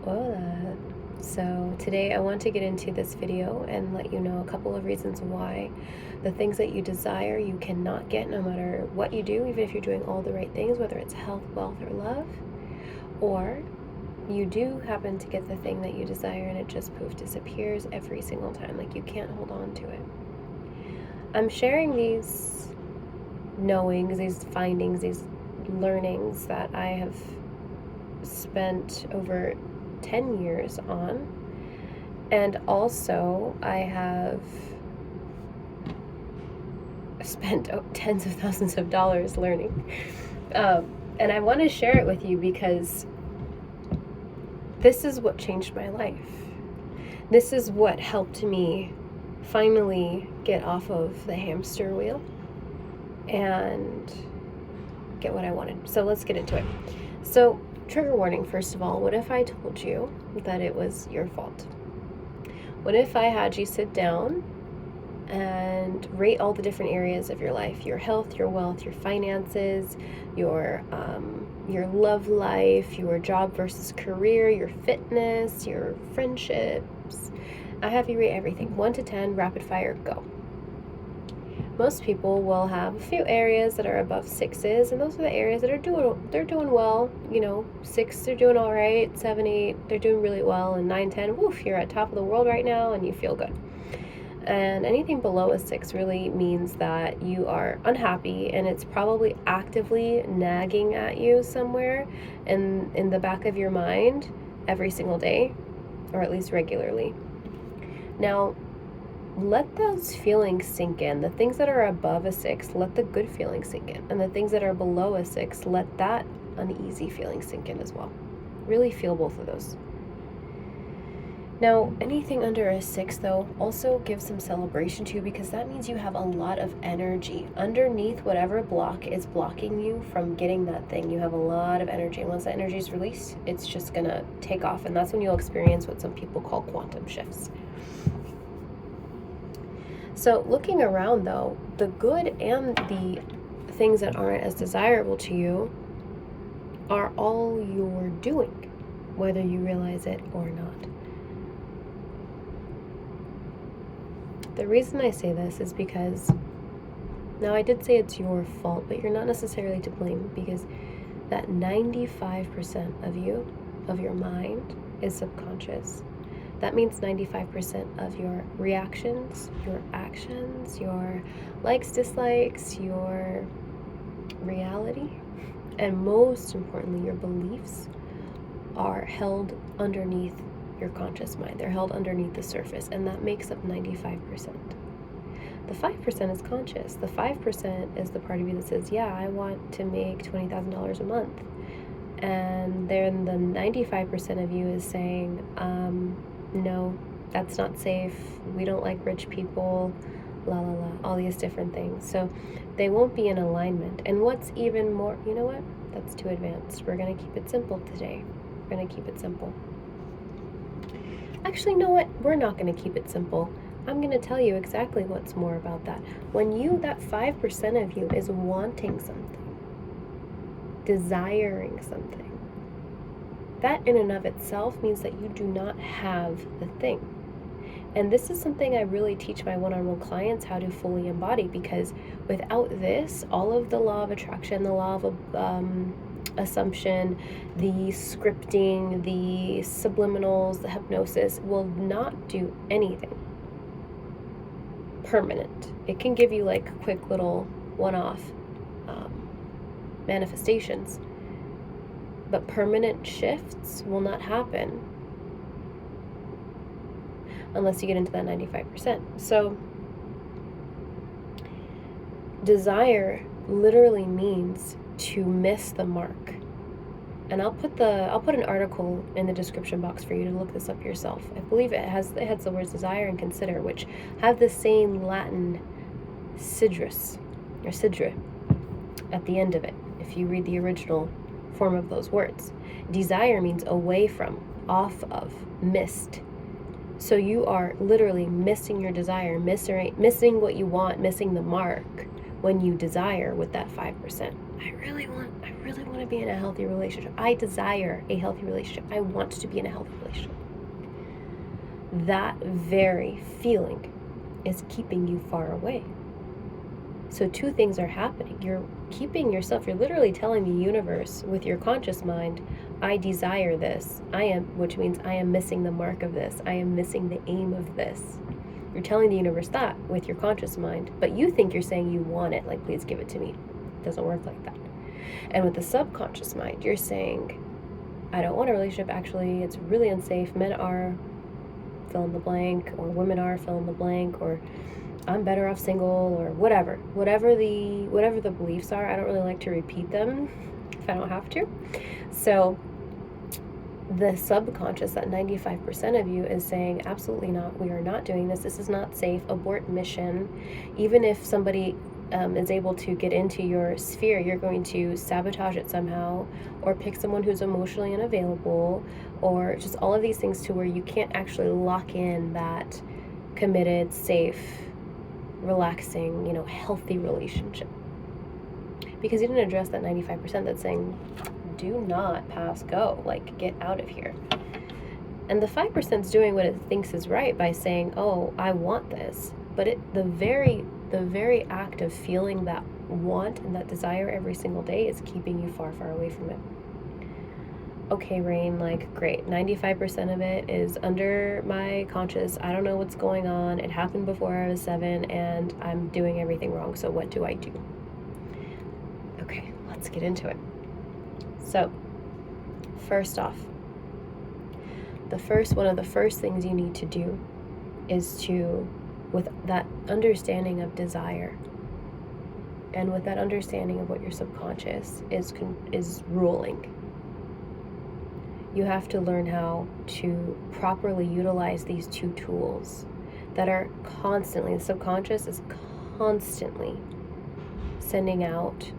Hola. So today I want to get into this video and let you know a couple of reasons why the things that you desire you cannot get no matter what you do, even if you're doing all the right things, whether it's health, wealth, or love, or you do happen to get the thing that you desire and it just poof disappears every single time, like you can't hold on to it. I'm sharing these knowings, these findings, these learnings that I have spent over 10 years on, and also I have spent tens of thousands of dollars learning, and I want to share it with you because this is what changed my life. This is what helped me finally get off of the hamster wheel and get what I wanted. So let's get into it. So trigger warning, first of all, what if I told you that it was your fault? What if I had you sit down and rate all the different areas of your life, your health, your wealth, your finances, your love life, your job versus career, your fitness, your friendships. I have you rate everything, 1 to 10, rapid fire, go. Most people will have a few areas that are above 6s, and those are the areas that are doing well. 6, they're doing all right. 7, 8, they're doing really well, and 9, 10, woof, you're at top of the world right now and you feel good. And anything below a 6 really means that you are unhappy, and it's probably actively nagging at you somewhere in the back of your mind every single day, or at least regularly. Now, let those feelings sink in. The things that are above a 6, let the good feelings sink in. And the things that are below a 6, let that uneasy feeling sink in as well. Really feel both of those. Now, anything under a 6, though, also give some celebration to, because that means you have a lot of energy. Underneath whatever block is blocking you from getting that thing, you have a lot of energy. And once that energy is released, it's just going to take off. And that's when you'll experience what some people call quantum shifts. So looking around, though, the good and the things that aren't as desirable to you are all you're doing, whether you realize it or not. The reason I say this is because, now I did say it's your fault, but you're not necessarily to blame, because that 95% of you, of your mind, is subconscious. That means 95% of your reactions, your actions, your likes, dislikes, your reality, and most importantly, your beliefs are held underneath your conscious mind. They're held underneath the surface, and that makes up 95%. The 5% is conscious. The 5% is the part of you that says, yeah, I want to make $20,000 a month. And then the 95% of you is saying, no, that's not safe. We don't like rich people, la la la, all these different things. So they won't be in alignment. And what's even more, you know what? That's too advanced. We're going to keep it simple today. We're going to keep it simple. Actually, you know what? We're not going to keep it simple. I'm going to tell you exactly what's more about that. When you, that 5% of you is wanting something, desiring something, that in and of itself means that you do not have the thing. And this is something I really teach my one-on-one clients how to fully embody, because without this, all of the law of attraction, the law of assumption, the scripting, the subliminals, the hypnosis will not do anything permanent. It can give you like quick little one-off manifestations, but permanent shifts will not happen unless you get into that 95%. So desire literally means to miss the mark. And I'll put an article in the description box for you to look this up yourself. I believe it has the words desire and consider, which have the same Latin sidrus or sidra at the end of it, if you read the original form of those words. Desire means away from, off of, missed. So you are literally missing your desire, missing what you want, missing the mark when you desire with that 5%. I really want to be in a healthy relationship. I desire a healthy relationship. I want to be in a healthy relationship. That very feeling is keeping you far away. So two things are happening. You're keeping yourself, you're literally telling the universe with your conscious mind, I desire this. Which means I am missing the mark of this. I am missing the aim of this. You're telling the universe that with your conscious mind, but you think you're saying you want it, like, please give it to me. It doesn't work like that. And with the subconscious mind, you're saying, I don't want a relationship, actually, it's really unsafe. Men are fill in the blank, or women are fill in the blank, or I'm better off single, or whatever the beliefs are. I don't really like to repeat them if I don't have to. So the subconscious, that 95% of you, is saying, absolutely not, we are not doing this is not safe, abort mission. Even if somebody is able to get into your sphere, you're going to sabotage it somehow, or pick someone who's emotionally unavailable, or just all of these things to where you can't actually lock in that committed, safe, relaxing, healthy relationship. Because you didn't address that 95% that's saying, do not pass go, like, get out of here. And the 5% is doing what it thinks is right by saying, oh, I want this. But the very act of feeling that want and that desire every single day is keeping you far, far away from it. Okay, Rain, like, great. 95% of it is under my conscious. I don't know what's going on. It happened before I was 7, and I'm doing everything wrong. So what do I do? Okay, let's get into it. So, first off, one of the first things you need to do is to, with that understanding of desire, and with that understanding of what your subconscious is ruling, you have to learn how to properly utilize these two tools that are constantly, the subconscious is constantly sending out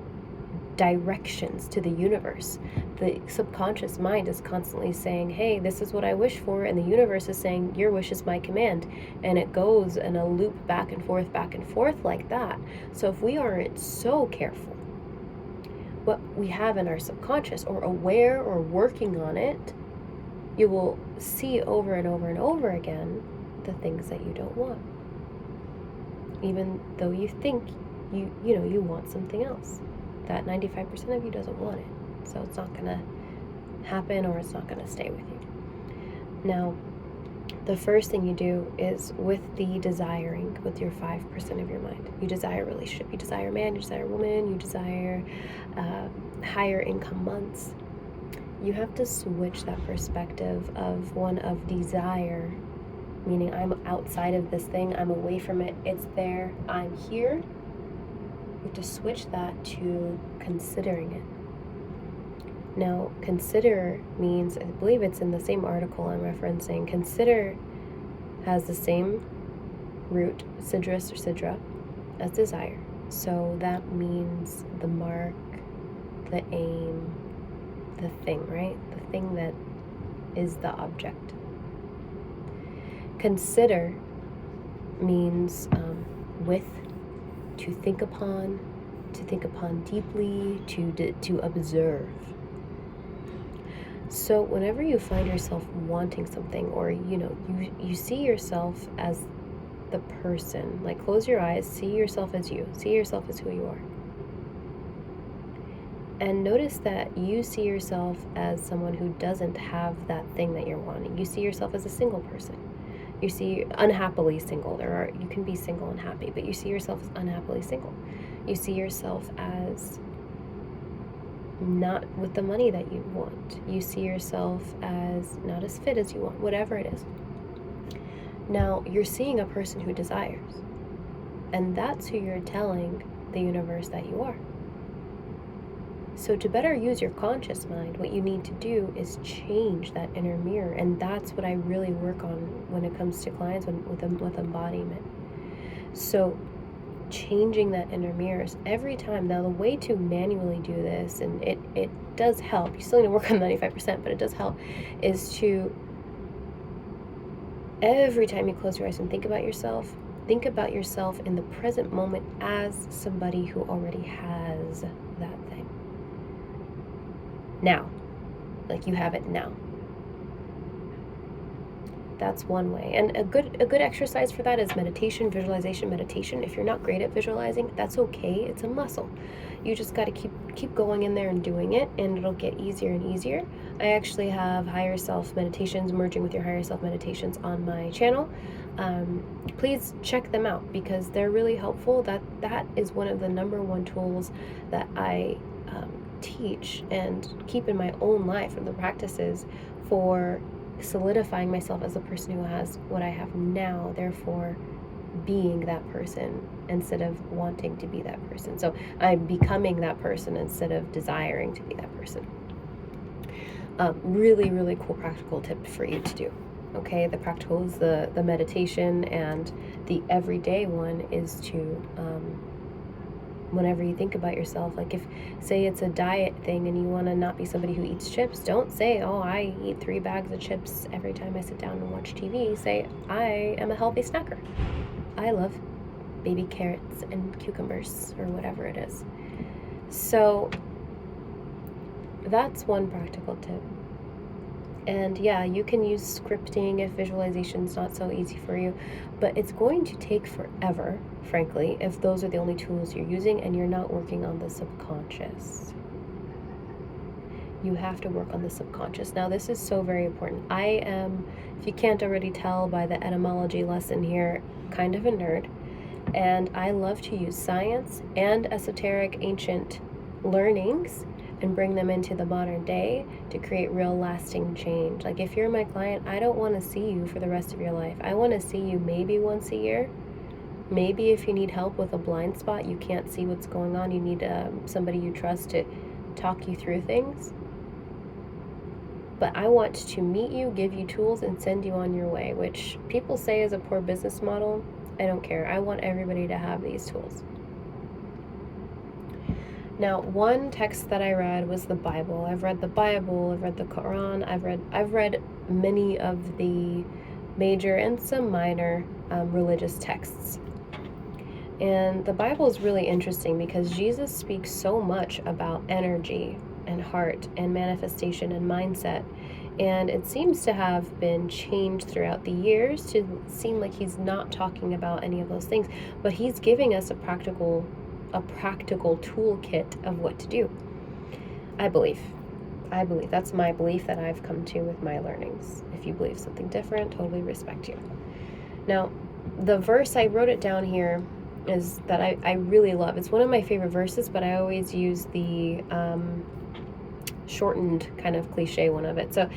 directions to the universe. The subconscious mind is constantly saying, hey, this is what I wish for, and the universe is saying, your wish is my command. And it goes in a loop back and forth like that. So if we aren't so careful what we have in our subconscious, or aware or working on it, you will see over and over and over again the things that you don't want, even though you think you want something else. That 95% of you doesn't want it, so it's not gonna happen, or it's not gonna stay with you. Now, the first thing you do is with the desiring, with your 5% of your mind. You desire a relationship, you desire a man, you desire a woman, you desire higher income months. You have to switch that perspective of one of desire, meaning I'm outside of this thing, I'm away from it, it's there, I'm here. You have to switch that to considering it. Now, consider means, I believe it's in the same article I'm referencing, consider has the same root, sidrus or sidra, as desire. So that means the mark, the aim, the thing, right? The thing that is the object. Consider means with, to think upon deeply, to observe. So whenever you find yourself wanting something, or you see yourself as the person, like, close your eyes, see yourself as you, see yourself as who you are, and notice that you see yourself as someone who doesn't have that thing that you're wanting. You see yourself as a single person. You see unhappily single. You can be single and happy, but you see yourself as unhappily single. You see yourself as not with the money that you want. You see yourself as not as fit as you want, whatever it is. Now, you're seeing a person who desires, and that's who you're telling the universe that you are. So to better use your conscious mind, what you need to do is change that inner mirror, and that's what I really work on when it comes to clients with embodiment. So changing that inner mirrors every time. Now, the way to manually do this, and it does help, you still need to work on 95%, but it does help, is to, every time you close your eyes and think about yourself in the present moment as somebody who already has that thing. now. Like, you have it now. That's one way. And a good exercise for that is meditation, visualization, meditation. If you're not great at visualizing, that's okay. It's a muscle. You just got to keep going in there and doing it, and it'll get easier and easier. I actually have higher self meditations, merging with your higher self meditations on my channel. Please check them out because they're really helpful. That is one of the number one tools that I teach and keep in my own life, and the practices for solidifying myself as a person who has what I have now, therefore being that person instead of wanting to be that person. So I'm becoming that person instead of desiring to be that person. Really, really cool practical tip for you to do. Okay, the practical is the meditation, and the everyday one is to whenever you think about yourself, like if, say it's a diet thing and you want to not be somebody who eats chips, don't say, oh, I eat 3 bags of chips every time I sit down and watch TV. Say, I am a healthy snacker. I love baby carrots and cucumbers or whatever it is. So that's one practical tip. And yeah, you can use scripting if visualization's not so easy for you, but it's going to take forever, frankly, if those are the only tools you're using and you're not working on the subconscious. You have to work on the subconscious. Now, this is so very important. I am, if you can't already tell by the etymology lesson here, kind of a nerd, and I love to use science and esoteric ancient learnings and bring them into the modern day to create real lasting change. Like, if you're my client, I don't want to see you for the rest of your life. I want to see you maybe once a year. Maybe if you need help with a blind spot, you can't see what's going on, you need somebody you trust to talk you through things. But I want to meet you, give you tools, and send you on your way, which people say is a poor business model. I don't care. I want everybody to have these tools. Now, one text that I read was the Bible. I've read the Bible, I've read the Quran, I've read many of the major and some minor religious texts. And the Bible is really interesting because Jesus speaks so much about energy and heart and manifestation and mindset. And it seems to have been changed throughout the years to seem like he's not talking about any of those things, but he's giving us a practical toolkit of what to do. I believe that's my belief that I've come to with my learnings. If you believe something different, totally respect you. Now, the verse, I wrote it down here, is that I really love. It's one of my favorite verses, but I always use the shortened kind of cliche one of it. So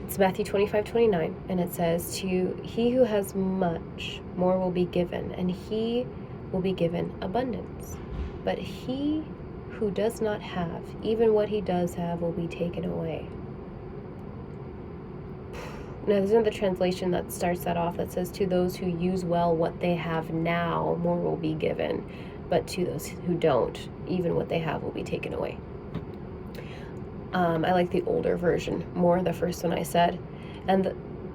it's Matthew 25:29, and it says, to he who has much, more will be given, and he will be given abundance. But he who does not have, even what he does have, will be taken away. Now, there's another translation that starts that off that says, to those who use well what they have now, more will be given. But to those who don't, even what they have will be taken away. I like the older version more, the first one I said. And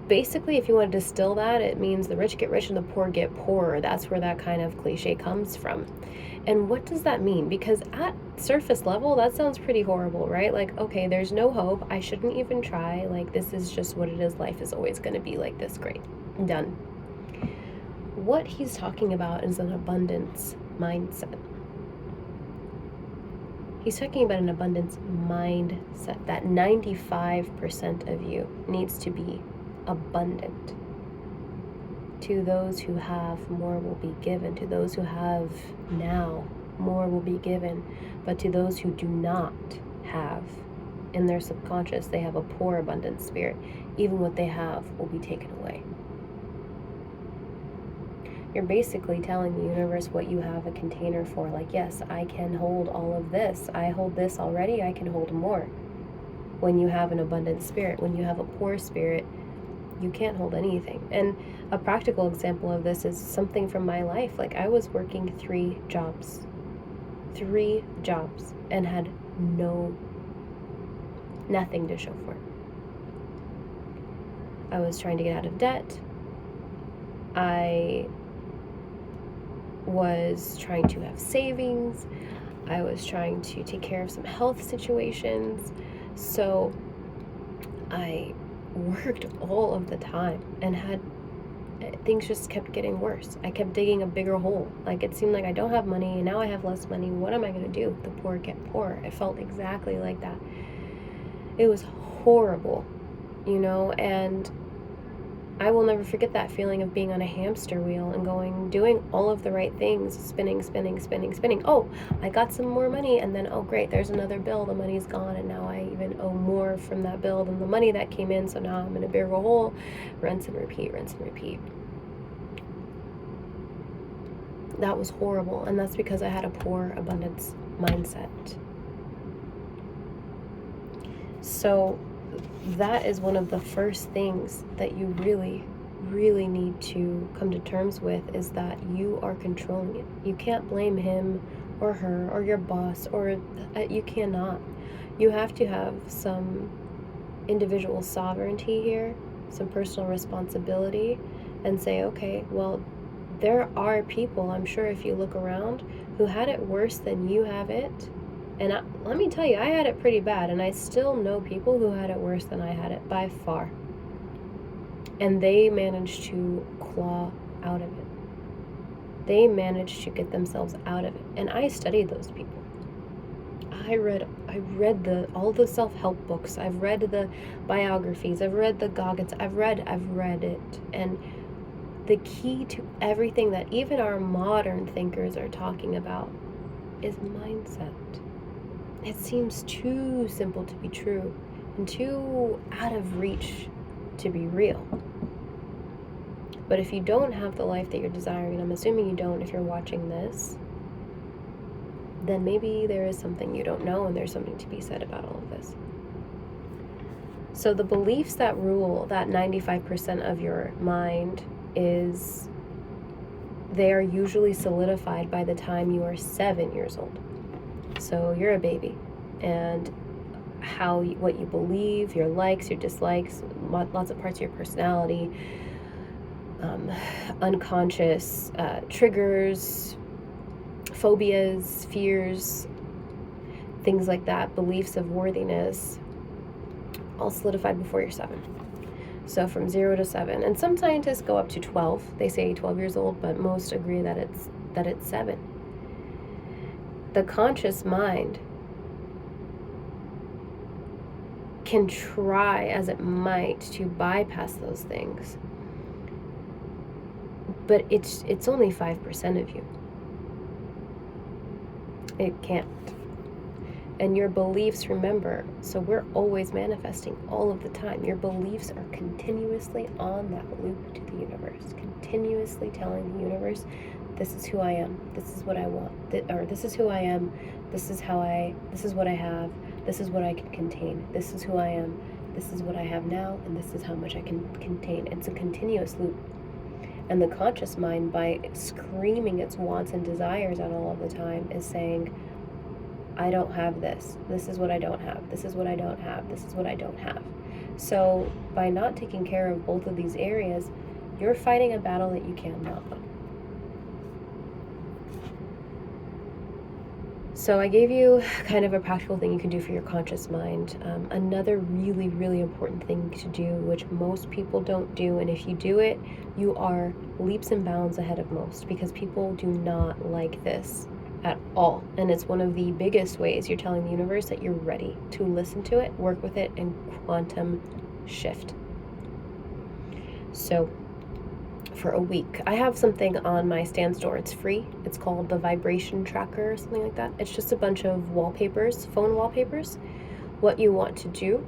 basically, if you want to distill that, it means the rich get rich and the poor get poorer. That's where that kind of cliche comes from. And what does that mean? Because at surface level, that sounds pretty horrible, right? Like, okay, there's no hope. I shouldn't even try. Like, this is just what it is. Life is always going to be like this. Great. Done. What he's talking about is an abundance mindset. He's talking about an abundance mindset. That 95% of you needs to be abundant. To those who have, more will be given. To those who have now, more will be given. But to those who do not have, in their subconscious, they have a poor abundant spirit. Even what they have will be taken away. You're basically telling the universe what you have a container for. Like, yes, I can hold all of this. I hold this already. I can hold more. When you have an abundant spirit, when you have a poor spirit, you can't hold anything. And a practical example of this is something from my life. Like, I was working 3 jobs, and had nothing to show for it. I was trying to get out of debt. I was trying to have savings. I was trying to take care of some health situations. So I worked all of the time and things just kept getting worse. I kept digging a bigger hole. Like, it seemed like I don't have money, and now I have less money. What am I going to do? The poor get poorer. It felt exactly like that. It was horrible, and I will never forget that feeling of being on a hamster wheel and doing all of the right things, spinning. Oh, I got some more money, and then, oh great, there's another bill, the money's gone, and now I even owe more from that bill than the money that came in, so now I'm in a bigger hole. Rinse and repeat. That was horrible, and that's because I had a poor abundance mindset. So that is one of the first things that you really, really need to come to terms with, is that you are controlling it. You can't blame him or her or your boss, or you cannot. You have to have some individual sovereignty here, some personal responsibility, and say, okay, well, there are people, I'm sure if you look around, who had it worse than you have it. And let me tell you, I had it pretty bad, and I still know people who had it worse than I had it by far. And they managed to claw out of it. They managed to get themselves out of it. And I studied those people. I read all the self-help books. I've read the biographies. I've read the Goggins. I've read it. And the key to everything that even our modern thinkers are talking about is mindset. It seems too simple to be true and too out of reach to be real. But if you don't have the life that you're desiring, and I'm assuming you don't if you're watching this, then maybe there is something you don't know, and there's something to be said about all of this. So the beliefs that rule that 95% of your mind they are usually solidified by the time you are 7 years old. So you're a baby, and what you believe, your likes, your dislikes, lots of parts of your personality, unconscious triggers, phobias, fears, things like that, beliefs of worthiness, all solidified before you're 7. So from 0 to 7, and some scientists go up to 12. They say 12 years old, but most agree that it's 7. The conscious mind can try as it might to bypass those things, but it's only 5% of you. It can't. And your beliefs, remember, so we're always manifesting all of the time. Your beliefs are continuously on that loop to the universe, continuously telling the universe, this is who I am, this is what I want, or this is who I am, this is what I have, this is what I can contain, this is who I am, this is what I have now, and this is how much I can contain. It's a continuous loop. And the conscious mind, by screaming its wants and desires out all of the time, is saying, I don't have this. This is what I don't have. This is what I don't have. This is what I don't have. So by not taking care of both of these areas, you're fighting a battle that you cannot win. So I gave you kind of a practical thing you can do for your conscious mind. Another really, really important thing to do, which most people don't do, and if you do it, you are leaps and bounds ahead of most, because people do not like this at all. And it's one of the biggest ways you're telling the universe that you're ready to listen to it, work with it, and quantum shift. So for a week, I have something on my stan.store. It's free. It's called the vibration tracker or something like that. It's just a bunch of wallpapers, phone wallpapers. What you want to do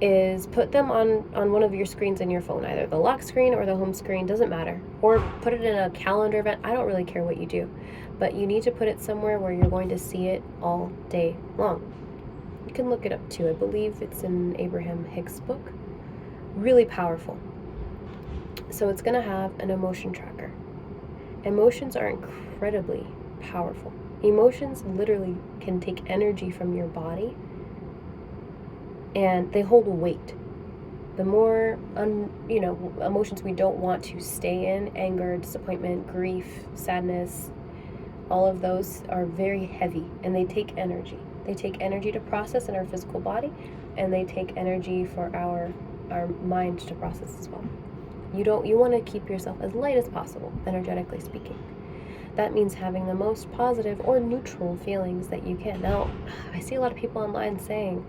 is put them on one of your screens in your phone, either the lock screen or the home screen, doesn't matter. Or put it in a calendar event. I don't really care what you do, but you need to put it somewhere where you're going to see it all day long. You can look it up too. I believe it's in Abraham Hicks' book. Really powerful. So it's going to have an emotion tracker. Emotions are incredibly powerful. Emotions literally can take energy from your body, and they hold weight. The more emotions we don't want to stay in, anger, disappointment, grief, sadness, all of those are very heavy, and they take energy. They take energy to process in our physical body. and they take energy for our mind to process as well. You want to keep yourself as light as possible, energetically speaking. That means having the most positive or neutral feelings that you can. Now, I see a lot of people online saying,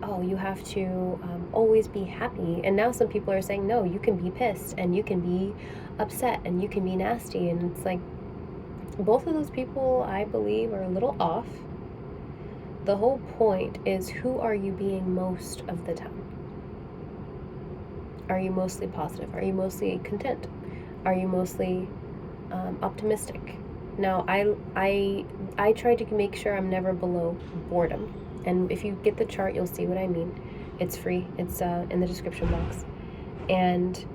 oh, you have to always be happy. And now some people are saying, no, you can be pissed and you can be upset and you can be nasty. And it's like, both of those people, I believe, are a little off. The whole point is, who are you being most of the time? Are you mostly positive? Are you mostly content? Are you mostly optimistic? Now, I try to make sure I'm never below boredom. And if you get the chart, you'll see what I mean. It's free. It's in the description box. And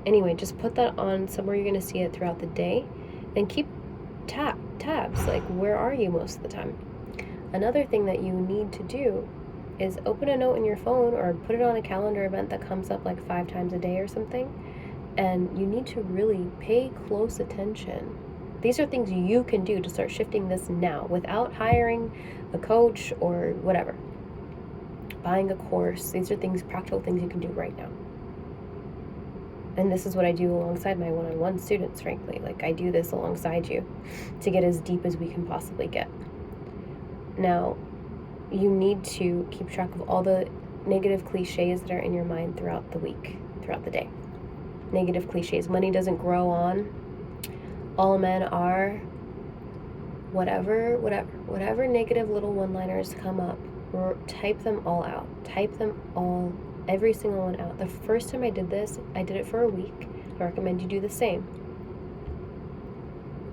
anyway, just put that on somewhere you're going to see it throughout the day. And keep tabs. Like, where are you most of the time? Another thing that you need to do is open a note in your phone or put it on a calendar event that comes up like 5 times a day or something. And you need to really pay close attention. These are things you can do to start shifting this now without hiring a coach or whatever. Buying a course. These are things, practical things you can do right now. And this is what I do alongside my one-on-one students, frankly. Like, I do this alongside you to get as deep as we can possibly get. Now, you need to keep track of all the negative cliches that are in your mind throughout the week, throughout the day. Negative cliches. Money doesn't grow on. All men are. Whatever negative little one-liners come up, type them all out. Type them all, every single one out. The first time I did this, I did it for a week. I recommend you do the same.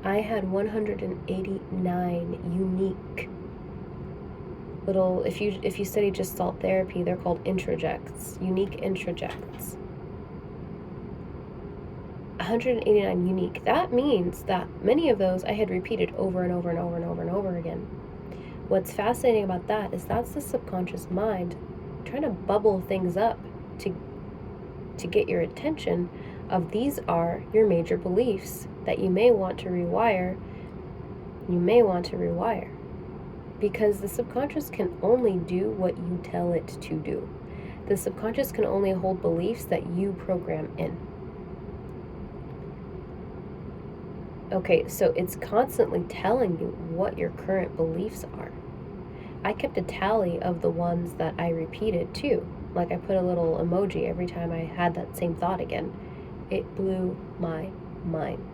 I had 189 unique little, if you study Gestalt therapy, they're called introjects, unique introjects. 189 unique. That means that many of those I had repeated over and over and over and over and over again. What's fascinating about that is that's the subconscious mind trying to bubble things up to get your attention of, these are your major beliefs that you may want to rewire. Because the subconscious can only do what you tell it to do. The subconscious can only hold beliefs that you program in. Okay, so it's constantly telling you what your current beliefs are. I kept a tally of the ones that I repeated too. Like, I put a little emoji every time I had that same thought again. It blew my mind.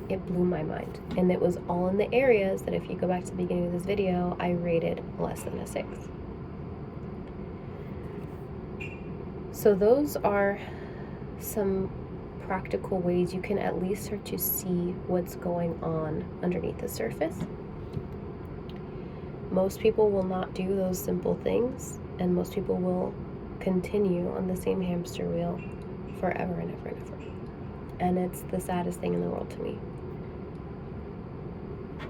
And it was all in the areas that, if you go back to the beginning of this video, I rated less than a 6. So those are some practical ways you can at least start to see what's going on underneath the surface. Most people will not do those simple things, and most people will continue on the same hamster wheel forever and ever and ever. And it's the saddest thing in the world to me.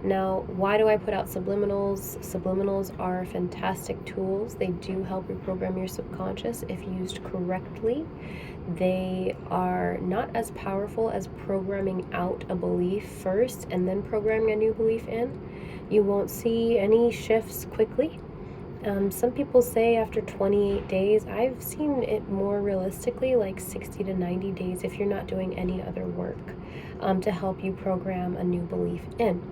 Now, why do I put out subliminals? Subliminals are fantastic tools. They do help reprogram your subconscious if used correctly. They are not as powerful as programming out a belief first and then programming a new belief in. You won't see any shifts quickly. Some people say after 28 days. I've seen it more realistically like 60 to 90 days if you're not doing any other work to help you program a new belief in.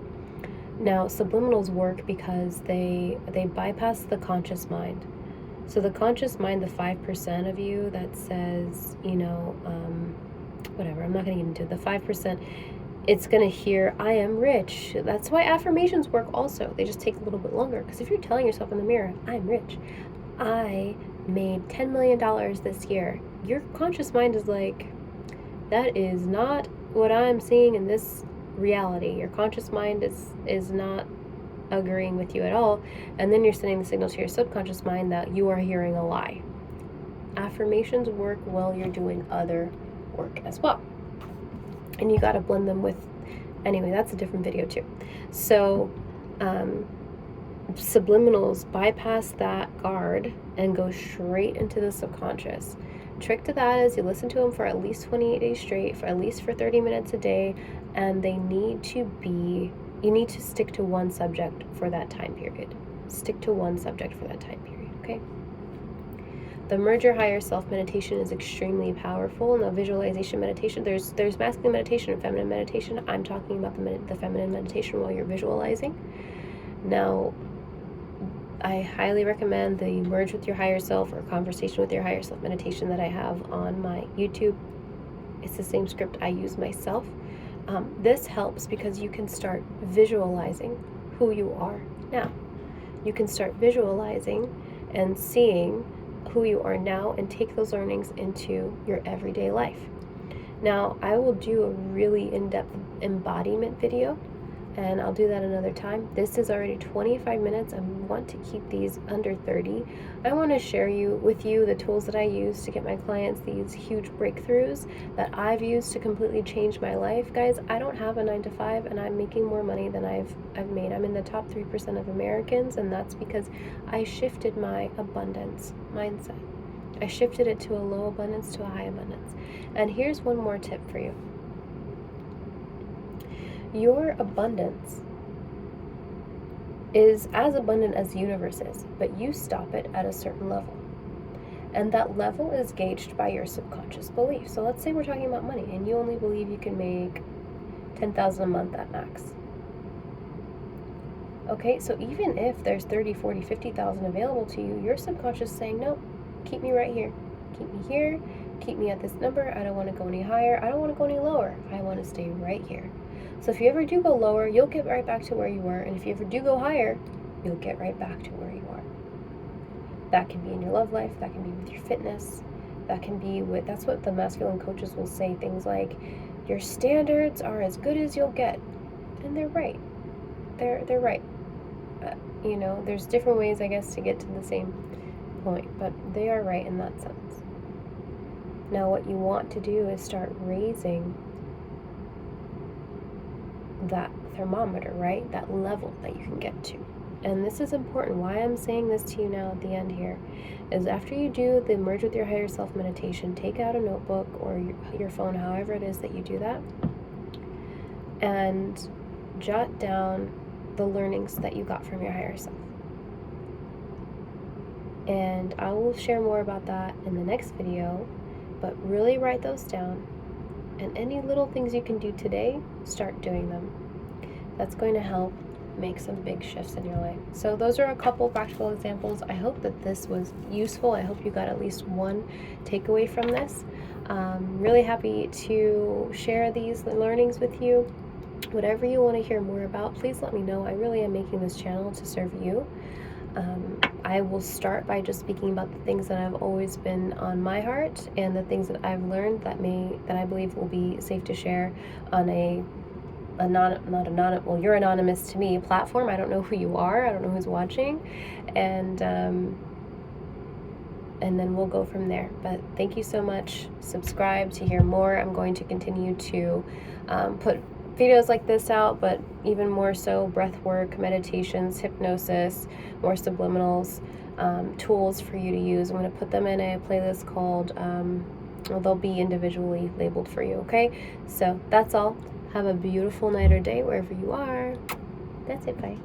Now, subliminals work because they bypass the conscious mind. So the conscious mind, the 5% of you that says, whatever, I'm not going to get into it. The 5%, it's going to hear, I am rich. That's why affirmations work also. They just take a little bit longer. Because if you're telling yourself in the mirror, I'm rich, I made $10 million this year, your conscious mind is like, that is not what I'm seeing in this reality. Your conscious mind is not agreeing with you at all, and then you're sending the signal to your subconscious mind that you are hearing a lie. Affirmations work while you're doing other work as well, and you got to blend them with, anyway, that's a different video too. So subliminals bypass that guard and go straight into the subconscious. Trick to that is you listen to them for at least 28 days straight, for at least for 30 minutes a day, and you need to stick to one subject for that time period. Stick to one subject for that time period, okay? The Merge Your Higher Self meditation is extremely powerful. And the visualization meditation, there's masculine meditation and feminine meditation. I'm talking about the feminine meditation while you're visualizing. Now, I highly recommend the Merge with Your Higher Self or Conversation with Your Higher Self meditation that I have on my YouTube. It's the same script I use myself. This helps because you can start visualizing who you are now. You can start visualizing and seeing who you are now and take those learnings into your everyday life. Now, I will do a really in-depth embodiment video, and I'll do that another time. This is already 25 minutes. I want to keep these under 30. I want to share with you the tools that I use to get my clients these huge breakthroughs that I've used to completely change my life. Guys, I don't have a 9-to-5, and I'm making more money than I've made. I'm in the top 3% of Americans, and that's because I shifted my abundance mindset. I shifted it to a low abundance to a high abundance. And here's one more tip for you. Your abundance is as abundant as the universe is, but you stop it at a certain level. And that level is gauged by your subconscious belief. So let's say we're talking about money and you only believe you can make $10,000 a month at max. Okay, so even if there's 30, 40, 50,000 available to you, your subconscious is saying, no, keep me right here. Keep me here. Keep me at this number. I don't want to go any higher. I don't want to go any lower. I want to stay right here. So if you ever do go lower, you'll get right back to where you were. And if you ever do go higher, you'll get right back to where you are. That can be in your love life. That can be with your fitness. That can be with, that's what the masculine coaches will say. Things like, your standards are as good as you'll get. And they're right. They're right. You know, there's different ways, I guess, to get to the same point. But they are right in that sense. Now, what you want to do is start raising that thermometer, right? That level that you can get to. And this is important. Why I'm saying this to you now at the end here is after you do the Merge with Your Higher Self meditation, take out a notebook or your phone, however it is that you do that, and jot down the learnings that you got from your higher self. And I will share more about that in the next video, but really write those down. And any little things you can do today, start doing them. That's going to help make some big shifts in your life. So those are a couple practical examples. I hope that this was useful. I hope you got at least one takeaway from this. Really happy to share these learnings with you. Whatever you want to hear more about, please let me know. I really am making this channel to serve you. I will start by just speaking about the things that have always been on my heart and the things that I've learned that I believe will be safe to share on well, you're anonymous to me platform. I don't know who you are. I don't know who's watching, and then we'll go from there. But thank you so much. Subscribe to hear more. I'm going to continue to put videos like this out, but even more so breath work, meditations, hypnosis, more subliminals, tools for you to use. I'm going to put them in a playlist called, well, they'll be individually labeled for you, okay? So that's all. Have a beautiful night or day wherever you are. That's it, bye.